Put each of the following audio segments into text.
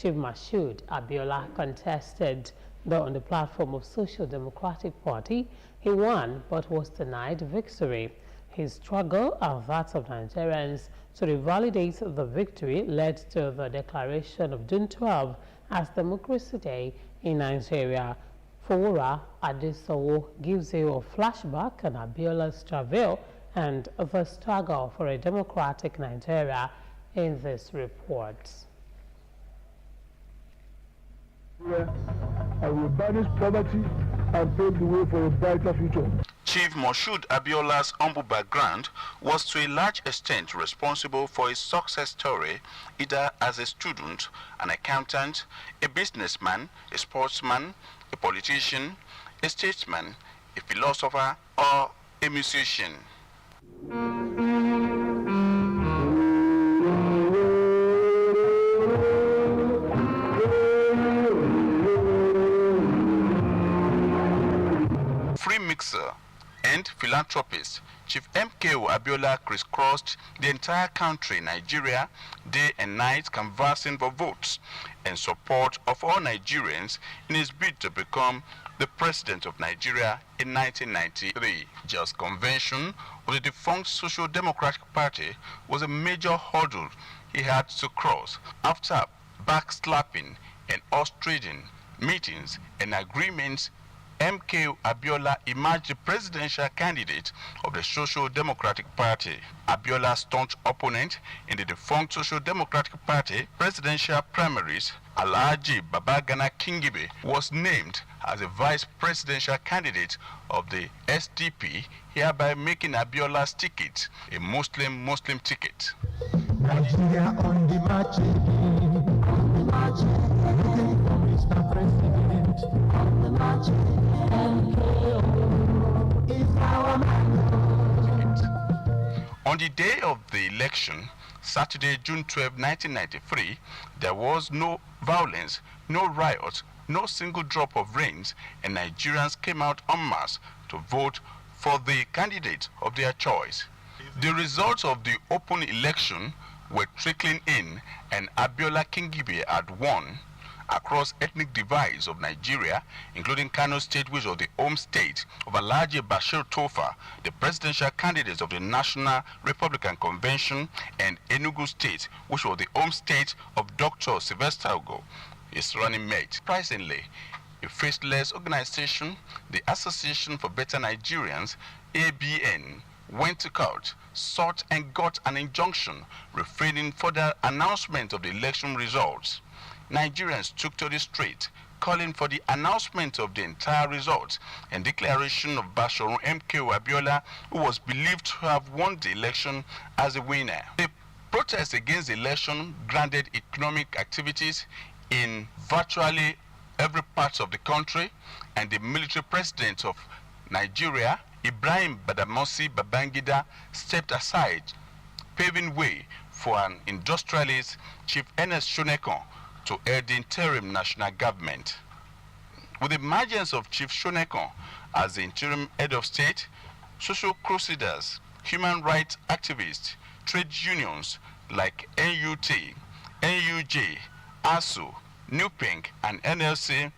Chief Mashood Abiola contested on the platform of Social Democratic Party. He won but was denied victory. His struggle and that of Nigerians to revalidate the victory led to the declaration of June 12 as Democracy Day in Nigeria. Fowora Adesowo gives you a flashback on Abiola's travail and the struggle for a democratic Nigeria in this report. I will banish poverty and pave the way for a brighter future. Chief Mashood Abiola's humble background was to a large extent responsible for his success story, either as a student, an accountant, a businessman, a sportsman, a politician, a statesman, a philosopher, or a musician. Free mixer and philanthropist, Chief MKO Abiola crisscrossed the entire country, Nigeria, day and night, canvassing for votes and support of all Nigerians in his bid to become the president of Nigeria in 1993. Just convention of the defunct Social Democratic Party was a major hurdle he had to cross. After backslapping and horse-trading, meetings and agreements, MKO Abiola emerged the presidential candidate of the Social Democratic Party. Abiola's staunch opponent in the defunct Social Democratic Party presidential primaries, Alhaji Babagana Kingibe, was named as a vice presidential candidate of the SDP, hereby making Abiola's ticket a Muslim ticket. Nigeria on the marching, looking for Mr. President, on the marching. On the day of the election, Saturday, June 12, 1993, there was no violence, no riots, no single drop of rains, and Nigerians came out en masse to vote for the candidate of their choice. The results of the open election were trickling in, and Abiola Kingibe had won across ethnic divides of Nigeria, including Kano State, which was the home state of Alhaji Bashir Tofa, the presidential candidate of the National Republican Convention, and Enugu State, which was the home state of Dr. Sylvester Ugo, his running mate. Surprisingly, a faceless organization, the Association for Better Nigerians, ABN, went to court, sought and got an injunction refraining further announcement of the election results. Nigerians took to the street, calling for the announcement of the entire results and declaration of Basharu MKO Abiola, who was believed to have won the election, as a winner. The protest against the election granted economic activities in virtually every part of the country, and the military president of Nigeria, Ibrahim Badamasi Babangida, stepped aside, paving way for an industrialist, Chief Ernest Shonekan, to head the interim national government. With the emergence of Chief Shonekan as the interim head of state, social crusaders, human rights activists, trade unions like NUT, NUJ, ASU, NUPINC, and NLC,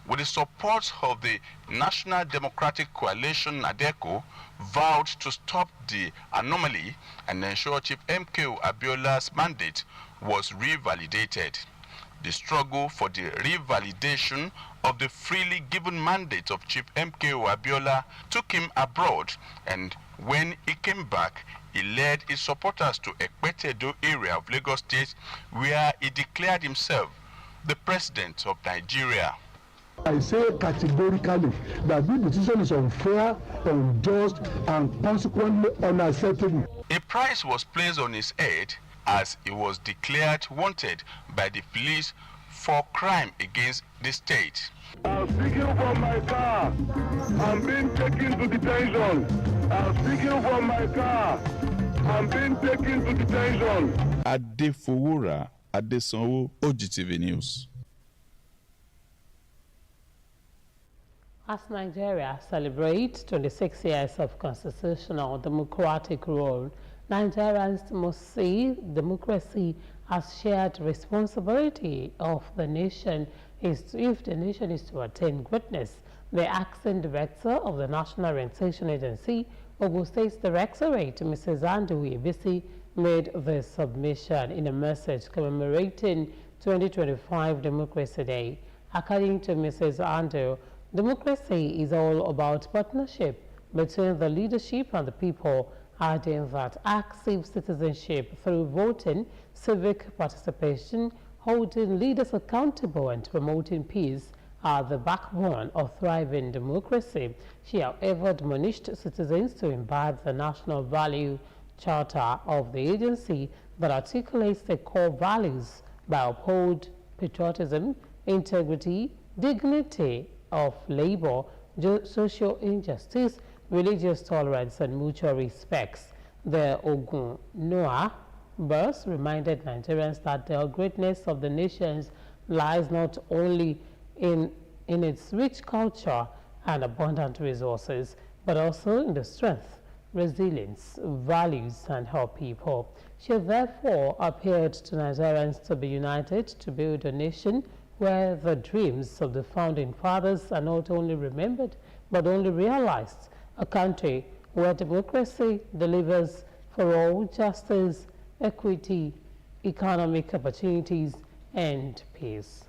with the support of the National Democratic Coalition, NADECO, vowed to stop the anomaly and ensure Chief MKO Abiola's mandate was revalidated. The struggle for the revalidation of the freely given mandate of Chief MKO Abiola took him abroad, and when he came back, he led his supporters to Ekpetedo area of Lagos State, where he declared himself the president of Nigeria. I say categorically that this decision is unfair, unjust, and consequently unacceptable. A price was placed on his head as he was declared wanted by the police for crime against the state. I'm speaking from my car. I'm being taken to detention. I'm speaking from my car. I'm being taken to detention. Fowora Adesowo, Ogtv News. As Nigeria celebrates 26 years of constitutional democratic rule, Nigerians must see democracy as shared responsibility of the nation if the nation is to attain greatness. The acting director of the National Orientation Agency, Ogun State Directorate, Mrs. Andu Ibisi, made the submission in a message commemorating 2025 Democracy Day. According to Mrs. Andu, democracy is all about partnership between the leadership and the people, adding that active citizenship through voting, civic participation, holding leaders accountable and promoting peace are the backbone of thriving democracy. She, however, admonished citizens to imbibe the national value charter of the agency that articulates the core values by upholding patriotism, integrity, dignity of labor, social injustice, religious tolerance, and mutual respect. The Ogun Noah verse reminded Nigerians that the greatness of the nations lies not only in its rich culture and abundant resources, but also in the strength, resilience, values, and her people. She therefore appealed to Nigerians to be united to build a nation where the dreams of the founding fathers are not only remembered, but only realized, a country where democracy delivers for all justice, equity, economic opportunities, and peace.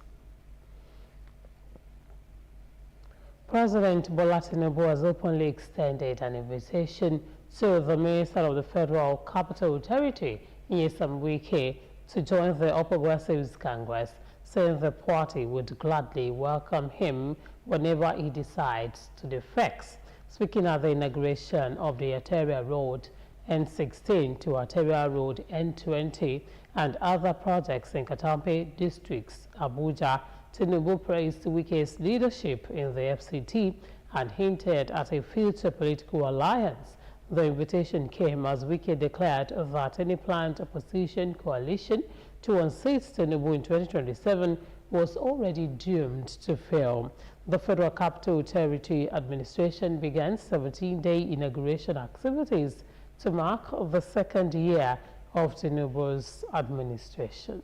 President Bola Tinubu has openly extended an invitation to the Minister of the Federal Capital Territory, Nyesom Wike, to join the All Progressives Congress, saying the party would gladly welcome him whenever he decides to defect. Speaking at the inauguration of the Arterial Road N16 to Arterial Road N20 and other projects in Katampe districts, Abuja, Tinubu praised Wike's leadership in the FCT and hinted at a future political alliance. The invitation came as Wike declared that any planned opposition coalition to unseat Tinubu in 2027 was already doomed to fail. The Federal Capital Territory Administration began 17-day inauguration activities to mark the second year of Tinubu's administration.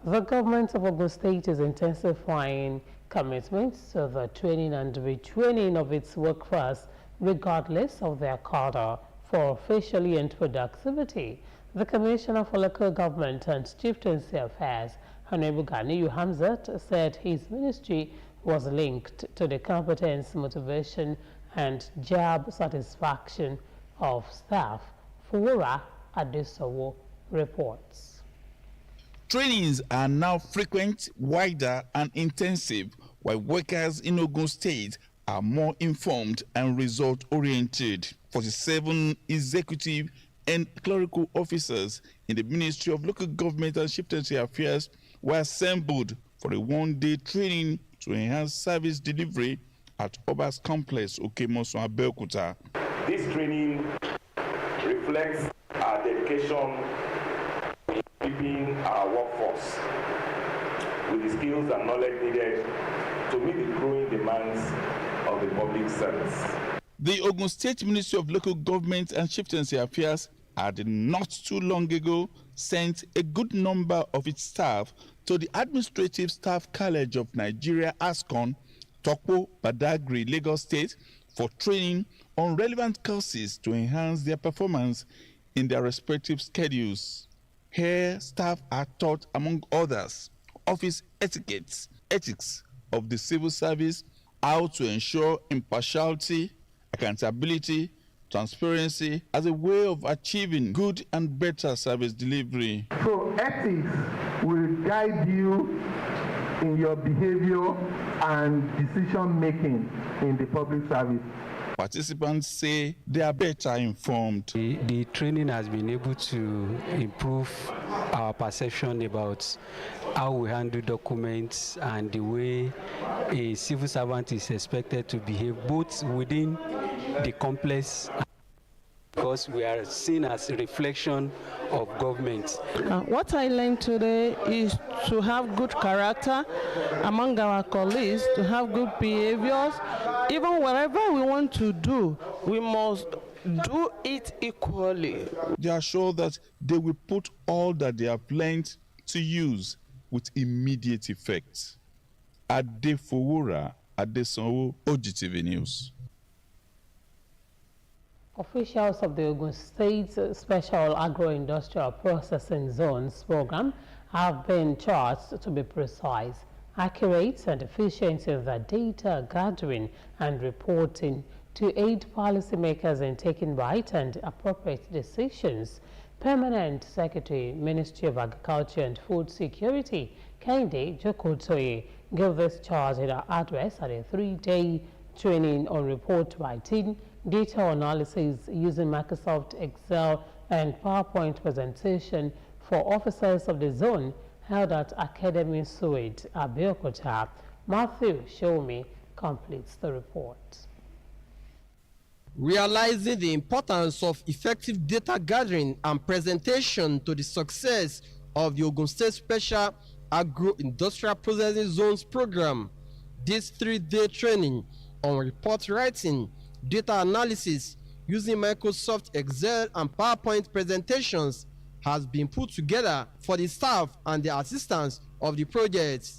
The government of Ogun State is intensifying commitments to the training and retraining of its workforce regardless of their cadre for officially and productivity. The Commissioner for Local Government and Chieftaincy Affairs, Honorable Ganiyu Hamzat, said his ministry was linked to the competence, motivation, and job satisfaction of staff. Fura Adesowo reports. Trainings are now frequent, wider, and intensive, while workers in Ogun State are more informed and result-oriented. 47 executive and clerical officers in the Ministry of Local Government and Chieftaincy Affairs were assembled for a one-day training to enhance service delivery at Obas Complex, Okemoso, Abeokuta. This training reflects our dedication in keeping our workforce with the skills and knowledge needed to meet the growing demands of the public service. The Ogun State Ministry of Local Government and Chieftaincy Affairs had not too long ago sent a good number of its staff to the Administrative Staff College of Nigeria, ASCON, Tokpo, Badagry, Lagos State, for training on relevant courses to enhance their performance in their respective schedules. Here, staff are taught, among others, office etiquette, ethics of the civil service, how to ensure impartiality, accountability, transparency as a way of achieving good and better service delivery. So ethics will guide you in your behavior and decision making in the public service. Participants say they are better informed. The training has been able to improve our perception about how we handle documents and the way a civil servant is expected to behave, both within the complex, because we are seen as a reflection of government. What I learned today is to have good character among our colleagues, to have good behaviors. Even whatever we want to do, we must do it equally. They are sure that they will put all that they have learned to use with immediate effect. Adefowora Adesanwo, Ogtv News. Officials of the Ogun State Special Agro-Industrial Processing Zones program have been charged to be precise, accurate and efficient in their data gathering and reporting to aid policymakers in taking right and appropriate decisions. Permanent Secretary, Ministry of Agriculture and Food Security, Kehinde Jokotoye, gave this charge in her address at a 3-day training on report writing, data analysis using Microsoft Excel and PowerPoint presentation for officers of the zone held at Academy Suite, Abeokuta. Matthew Shomi completes the report. Realizing the importance of effective data gathering and presentation to the success of the Ogun State Special Agro-Industrial Processing Zones program, this 3-day training on report writing, data analysis using Microsoft Excel and PowerPoint presentations has been put together for the staff and the assistants of the project.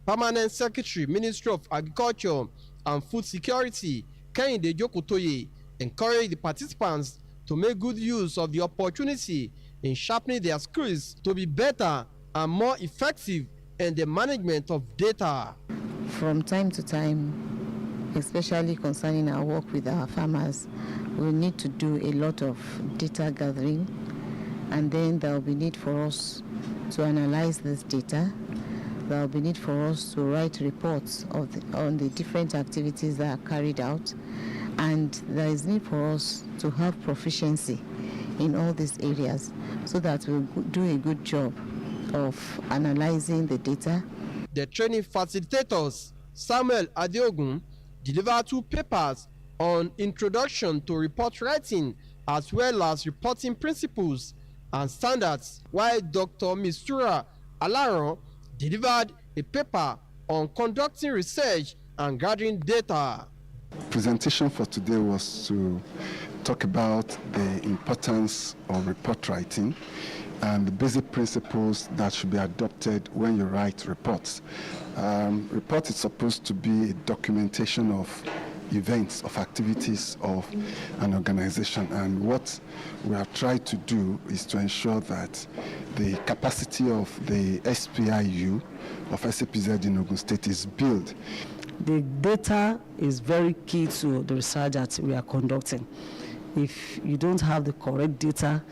Permanent Secretary, Ministry of Agriculture and Food Security, Kehinde Jokotoye, encouraged the participants to make good use of the opportunity in sharpening their skills to be better and more effective in the management of data. From time to time, especially concerning our work with our farmers, we need to do a lot of data gathering, and then there will be need for us to analyze this data. There will be need for us to write reports on the different activities that are carried out, and there is need for us to have proficiency in all these areas so that we'll do a good job of analyzing the data. The training facilitators, Samuel Adeogun, delivered 2 papers on introduction to report writing as well as reporting principles and standards, while Dr. Mistura Alaron delivered a paper on conducting research and gathering data. Presentation for today was to talk about the importance of report writing and the basic principles that should be adopted when you write reports. Report is supposed to be a documentation of events, of activities of an organization, and what we have tried to do is to ensure that the capacity of the SPIU of SAPZ in Ogun State is built. The data is very key to the research that we are conducting. If you don't have the correct data,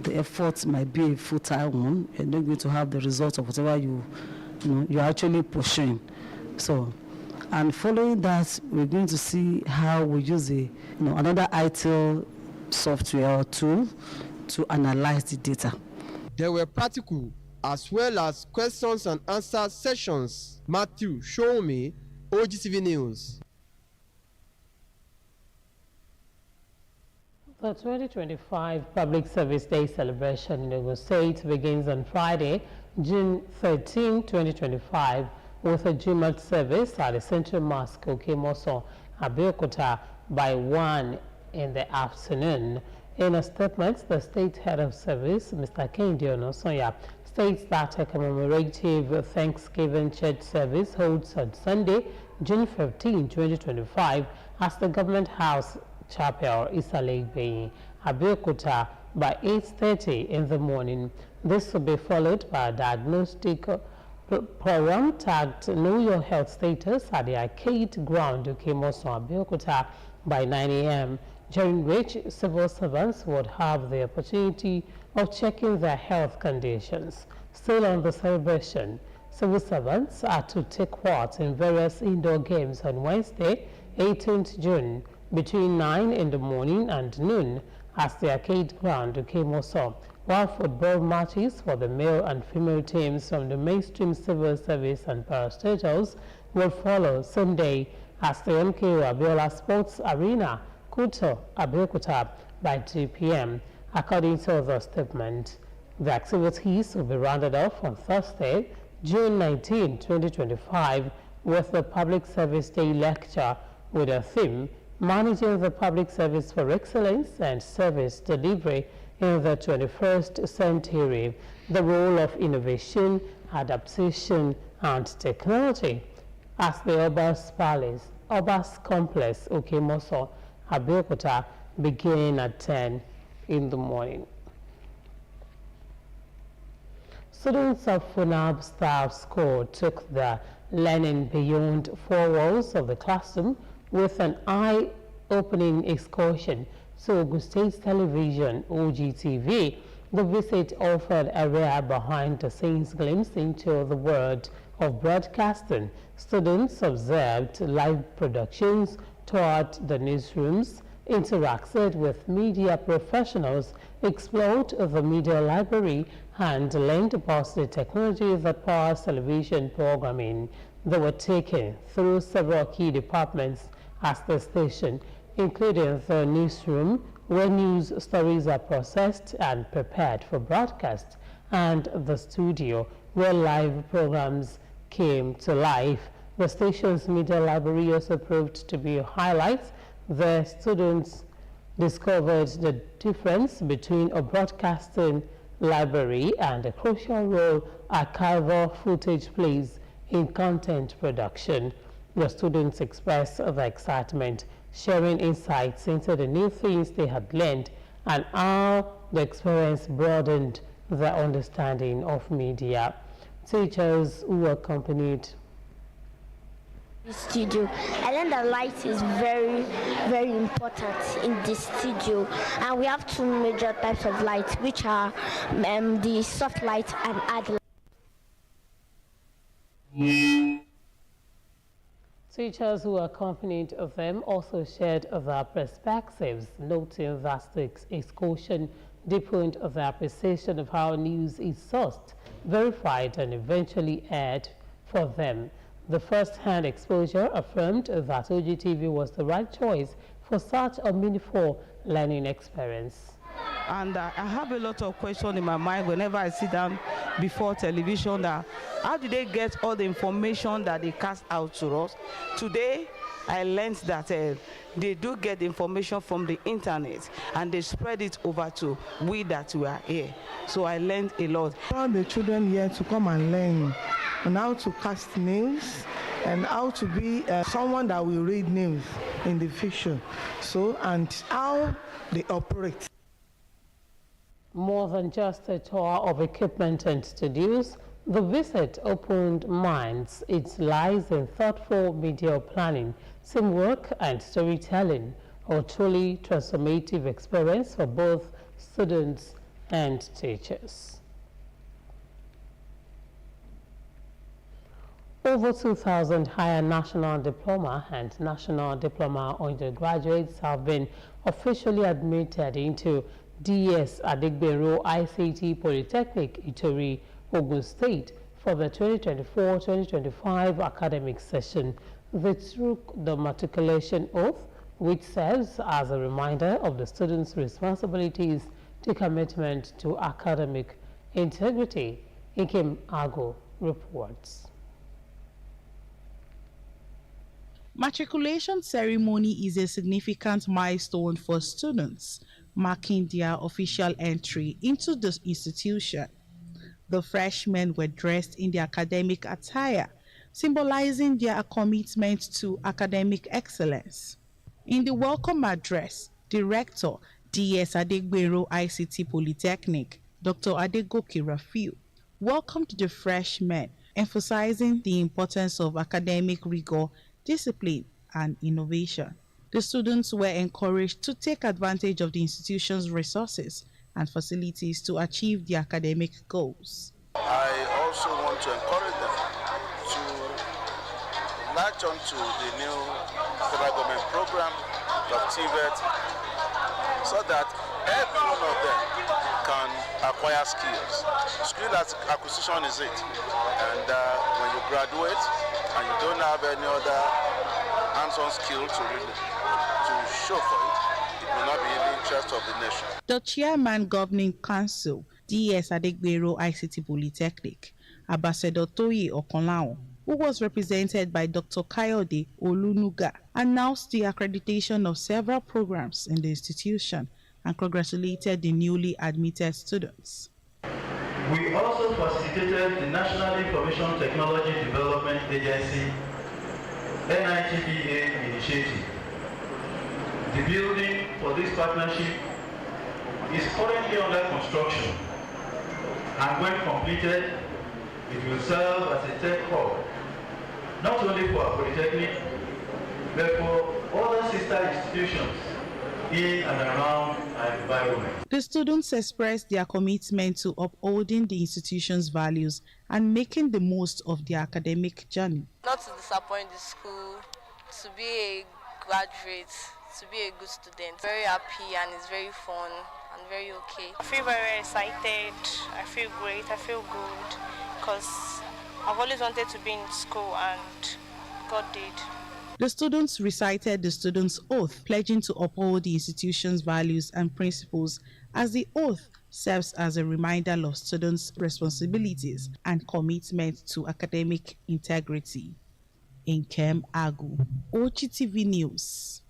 the effort might be a futile one. You're not going to have the result of whatever you're actually pursuing. So, and following that, we're going to see how we use another ITIL software or tool to analyze the data. There were practical as well as questions and answer sessions. Matthew Shomi, Ogtv News. The 2025 Public Service Day celebration in Ogun State begins on Friday, June 13, 2025, with a Jumat service at the Central Mosque, Okemoso, Abeokuta, by 1 in the afternoon. In a statement, the State Head of Service, Mr. Kehinde Onosonya, states that a commemorative Thanksgiving church service holds on Sunday, June 15, 2025, at the Government House Chapel, Isale, Abeokuta, by 8:30 in the morning. This will be followed by a diagnostic program tagged Know Your Health Status at the Arcade Ground, Okemoso, Abeokuta, by 9 a.m., during which civil servants would have the opportunity of checking their health conditions. Still on the celebration, civil servants are to take part in various indoor games on Wednesday, 18th June, between 9 in the morning and noon at the Arcade Ground, Okemoso, while football matches for the male and female teams from the mainstream civil service and parastatals will follow Sunday at the MKO Abiola Sports Arena, Kuto, Abeokuta, by 2 p.m. According to the statement, the activities will be rounded off on Thursday, June 19, 2025, with the Public Service Day lecture with a theme, managing the public service for excellence and service delivery in the 21st century, the role of innovation, adaptation, and technology. As the Oba's Complex, Okemoso, Abeokuta, began at 10 in the morning. Students of Funab Staff School took their learning beyond four walls of the classroom with an eye-opening excursion to Ogun State Television, Ogtv. The visit offered a rare behind-the-scenes glimpse into the world of broadcasting. Students observed live productions, toured the newsrooms, interacted with media professionals, explored the media library, and learned about the technology that powers television programming. They were taken through several key departments at the station, including the newsroom, where news stories are processed and prepared for broadcast, and the studio, where live programs came to life. The station's media library also proved to be a highlight. The students discovered the difference between a broadcasting library and the crucial role archival footage plays in content production. The students expressed their excitement, sharing insights into the new things they had learned and how the experience broadened their understanding of media. Teachers who accompanied the studio, I learned that light is very, very important in the studio, and we have two major types of light, which are the soft light and hard light. Teachers who accompanied them also shared their perspectives, noting that the excursion deepened their appreciation of how news is sourced, verified, and eventually aired for them. The first-hand exposure affirmed that Ogtv was the right choice for such a meaningful learning experience. And I have a lot of questions in my mind whenever I sit down before television, that how do they get all the information that they cast out to us? Today, I learned that they do get the information from the internet and they spread it over to we that were here. So I learned a lot. All the children here to come and learn on how to cast news and how to be someone that will read news in the future. So, and how they operate. More than just a tour of equipment and studios, the visit opened minds. It lies in thoughtful media planning, teamwork, and storytelling, a truly transformative experience for both students and teachers. Over 2,000 higher national diploma and national diploma undergraduates have been officially admitted into DS Adigbero ICT Polytechnic, Itori, Ogun State for the 2024-2025 academic session. They took the matriculation oath, which serves as a reminder of the students' responsibilities to commitment to academic integrity. Ikem Ago reports. Matriculation ceremony is a significant milestone for students, marking their official entry into the institution. The freshmen were dressed in their academic attire, symbolizing their commitment to academic excellence. In the welcome address, the rector, DS Adigbero ICT Polytechnic, Dr. Adegoke Rafiu, welcomed the freshmen, emphasizing the importance of academic rigor, discipline, and innovation. The students were encouraged to take advantage of the institution's resources and facilities to achieve their academic goals. I also want to encourage them to latch on to the new federal government program of TVET so that every one of them can acquire skills. Skill acquisition is it. And when you graduate and you don't have any other hands-on skill to show for it, it will not be in the interest of the nation. The Chairman Governing Council, DS Adigbero ICT Polytechnic, Ambassador Toye Okonlawon, who was represented by Dr. Kayode Olunuga, announced the accreditation of several programs in the institution and congratulated the newly admitted students. We also facilitated the National Information Technology Development Agency NITDA initiative. The building for this partnership is currently under construction, and when completed, it will serve as a tech hub, not only for our polytechnic, but for other sister institutions in and around our environment. The students expressed their commitment to upholding the institution's values and making the most of their academic journey. Not to disappoint the school, to be a graduate, to be a good student. Very happy, and it's very fun and very okay. I feel very excited, I feel great, I feel good, because I've always wanted to be in school and God did. The students recited the students' oath, pledging to uphold the institution's values and principles, as the oath serves as a reminder of students' responsibilities and commitment to academic integrity. Nkem Agu, Ogtv News.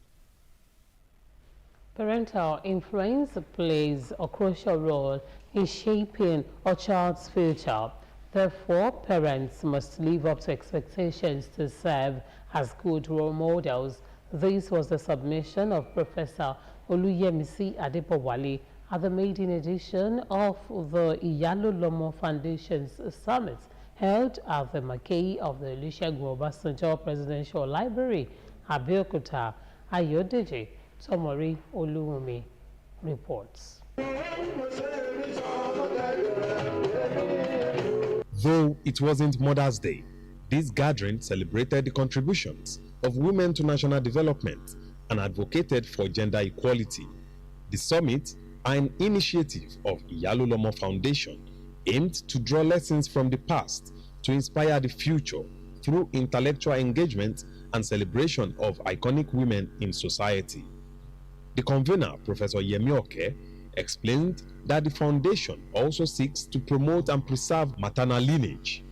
Parental influence plays a crucial role in shaping a child's future. Therefore, parents must live up to expectations to serve as good role models. This was the submission of Professor Oluyemisi Adepowale at the maiden edition of the Iyalo Lomo Foundation's Summit, held at the Mackay of the Olusegun Obasanjo Presidential Library, Abeokuta. Ayodeji Tomori Oluwumi reports. Though it wasn't Mother's Day, this gathering celebrated the contributions of women to national development and advocated for gender equality. The summit, an initiative of Iyalo Lomo Foundation, aimed to draw lessons from the past to inspire the future through intellectual engagement and celebration of iconic women in society. The convener, Professor Yemi Oke, explained that the foundation also seeks to promote and preserve maternal lineage.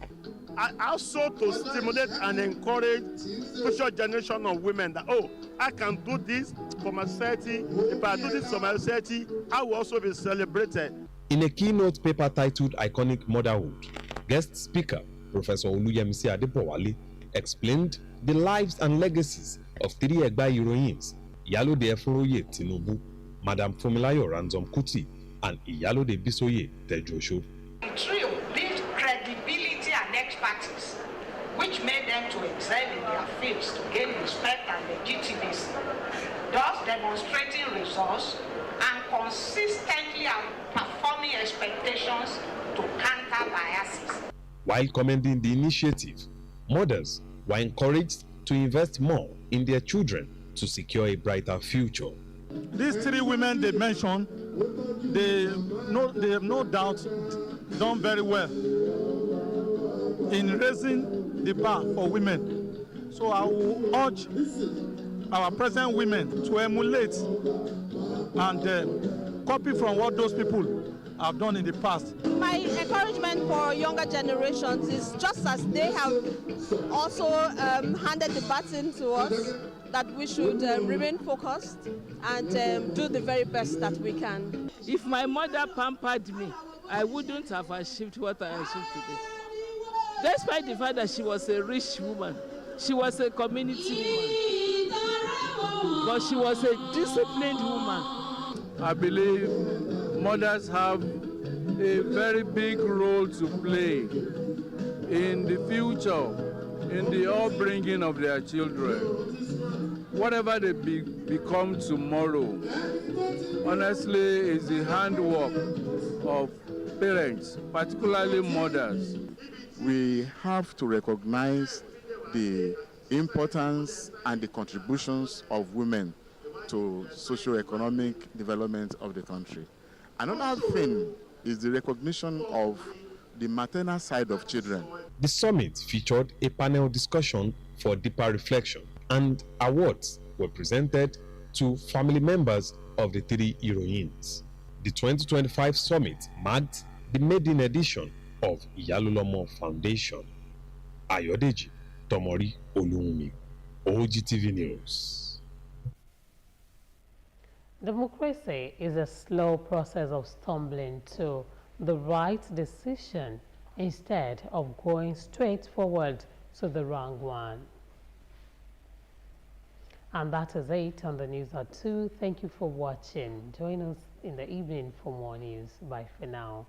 Also to stimulate and encourage future generation of women that, oh, I can do this for my society. If I do this for my society, I will also be celebrated. In a keynote paper titled Iconic Motherhood, guest speaker Professor Oluyemisi Adepowale explained the lives and legacies of three Egba heroines, Iyalode Eforoye Tinubu, Madam Funmilayo Ransom Kuti, and Iyalode Bisoye Tejosho. The trio built credibility and expertise, which made them to excel in their fields to gain respect and legitimacy, thus demonstrating results and consistently outperforming expectations to counter biases. While commending the initiative, mothers were encouraged to invest more in their children to secure a brighter future. These three women they mentioned, they have no doubt done very well in raising the bar for women. So I will urge our present women to emulate and copy from what those people have done in the past. My encouragement for younger generations is just as they have also handed the baton to us, that we should remain focused and do the very best that we can. If my mother pampered me, I wouldn't have achieved what I achieved today. Despite the fact that she was a rich woman, she was a community woman, but she was a disciplined woman. I believe mothers have a very big role to play in the future, in the upbringing of their children. Whatever they become tomorrow, honestly, is the handwork of parents, particularly mothers. We have to recognize the importance and the contributions of women to socio-economic development of the country. Another thing is the recognition of the maternal side of children. The summit featured a panel discussion for deeper reflection, and awards were presented to family members of the three heroines. The 2025 summit marked the maiden edition of Iyalo Lomo Foundation. Ayodeji Tomori Olunmi, Ogtv News. Democracy is a slow process of stumbling to the right decision instead of going straight forward to the wrong one. And that is it on the news at 2. Thank you for watching. Join us in the evening for more news. Bye for now.